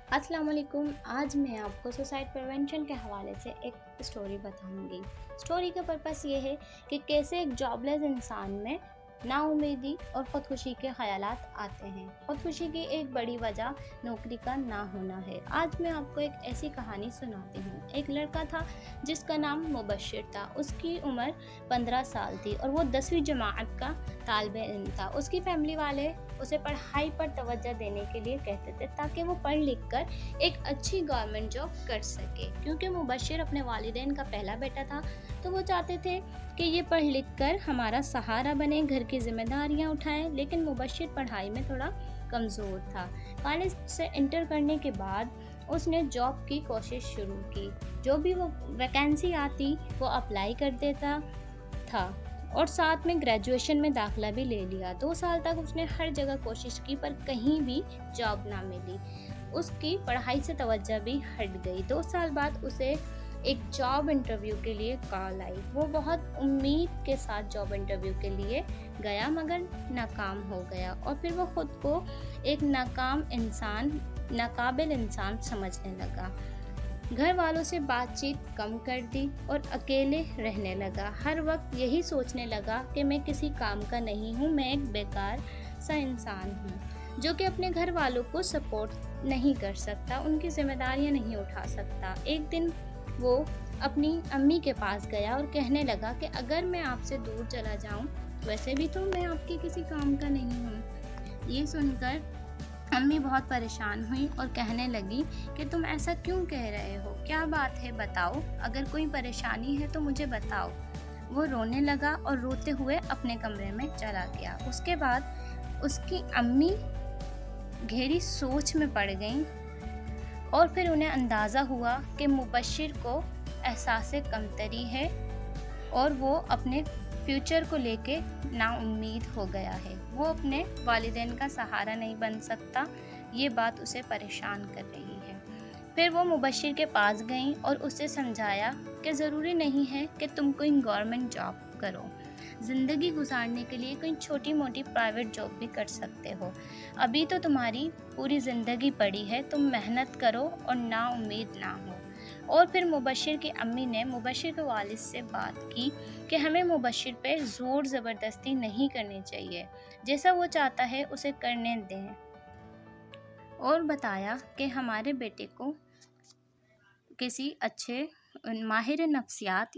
अस्सलाम वालेकुम। आज मैं आपको सुसाइड प्रिवेंशन के हवाले से एक स्टोरी बताऊंगी। स्टोरी का पर्पस ये है कि कैसे एक जॉबलेस इंसान में नाउम्मीदी और ख़ुदकुशी के ख़यालात आते हैं। ख़ुदकुशी की एक बड़ी वजह नौकरी का ना होना है। आज मैं आपको एक ऐसी कहानी सुनाती हूँ। एक लड़का था जिसका नाम मुबश्शिर था। उसकी उम्र 15 साल थी और वो 10वीं जमात का तालिबे इल्म था। उसकी फैमिली वाले उसे पढ़ाई पर तवज्जो देने के लिए कहते थे ताकि वो पढ़ लिख कर एक अच्छी गवर्नमेंट जॉब कर सके। क्योंकि मुबश्शिर अपने वालिदैन का पहला बेटा था, तो वो चाहते थे कि ये पढ़ लिख कर हमारा सहारा बने, घर की जिम्मेदारियां उठाए। लेकिन मुबश्शिर पढ़ाई में थोड़ा कमज़ोर था। कॉलेज से इंटर करने के बाद उसने जॉब की कोशिश शुरू की। जो भी वो वैकेंसी आती वो अप्लाई कर देता था और साथ में ग्रेजुएशन में दाखिला भी ले लिया। 2 साल तक उसने हर जगह कोशिश की पर कहीं भी जॉब ना मिली। उसकी पढ़ाई से तवज्जो भी हट गई। 2 साल बाद उसे एक जॉब इंटरव्यू के लिए कॉल आई। वो बहुत उम्मीद के साथ जॉब इंटरव्यू के लिए गया मगर नाकाम हो गया और फिर वो खुद को एक नाकाबिल इंसान समझने लगा। घर वालों से बातचीत कम कर दी और अकेले रहने लगा। हर वक्त यही सोचने लगा कि मैं किसी काम का नहीं हूँ, मैं एक बेकार सा इंसान हूँ जो कि अपने घर वालों को सपोर्ट नहीं कर सकता, उनकी जिम्मेदारियाँ नहीं उठा सकता। एक दिन वो अपनी अम्मी के पास गया और कहने लगा कि अगर मैं आपसे दूर चला जाऊँ, वैसे भी तो मैं आपके किसी काम का नहीं हूँ। ये सुनकर अम्मी बहुत परेशान हुई और कहने लगी कि तुम ऐसा क्यों कह रहे हो, क्या बात है बताओ, अगर कोई परेशानी है तो मुझे बताओ। वो रोने लगा और रोते हुए अपने कमरे में चला गया। उसके बाद उसकी अम्मी गहरी सोच में पड़ गईं और फिर उन्हें अंदाज़ा हुआ कि मुबश्शिर को एहसास कमतरी है और वो अपने फ्यूचर को लेके नाउम्मीद हो गया है। वो अपने वालिदैन का सहारा नहीं बन सकता। ये बात उसे परेशान कर रही है। फिर वो मुबश्शिर के पास गई और उसे समझाया कि ज़रूरी नहीं है कि तुम कोई गवर्नमेंट जॉब करो। ज़िंदगी गुजारने के लिए कोई छोटी मोटी प्राइवेट जॉब भी कर सकते हो। अभी तो तुम्हारी पूरी ज़िंदगी पड़ी है, तुम मेहनत करो और नाउम्मीद ना हो। और फिर मुबश्शिर की अम्मी ने मुबश्शिर के वालिद से बात की कि हमें मुबश्शिर पे ज़ोर ज़बरदस्ती नहीं करनी चाहिए, जैसा वो चाहता है उसे करने दें। और बताया कि हमारे बेटे को किसी अच्छे माहिर नफ्सियात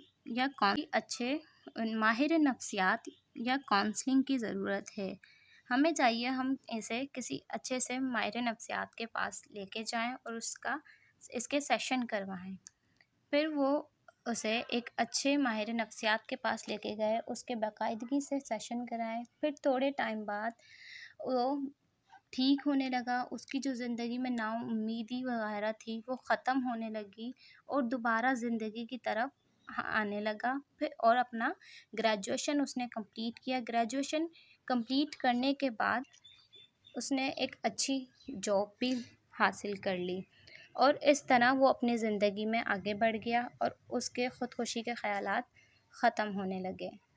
या काउंसलिंग की ज़रूरत है। हमें चाहिए हम इसे किसी अच्छे से माहिर नफ्सियात के पास लेके जाएं और इसके सेशन करवाएं। फिर वो उसे एक अच्छे माहिर नफ्सियात के पास लेके गए, उसके बाकायदगी से सेशन कराए। फिर थोड़े टाइम बाद वो ठीक होने लगा। उसकी जो ज़िंदगी में नाउम्मीदी वगैरह थी वो ख़त्म होने लगी और दोबारा ज़िंदगी की तरफ आने लगा। फिर और अपना ग्रेजुएशन उसने कंप्लीट किया। ग्रेजुएशन कंप्लीट करने के बाद उसने एक अच्छी जॉब भी हासिल कर ली और इस तरह वो अपनी ज़िंदगी में आगे बढ़ गया और उसके ख़ुदकुशी के ख़यालात ख़त्म होने लगे।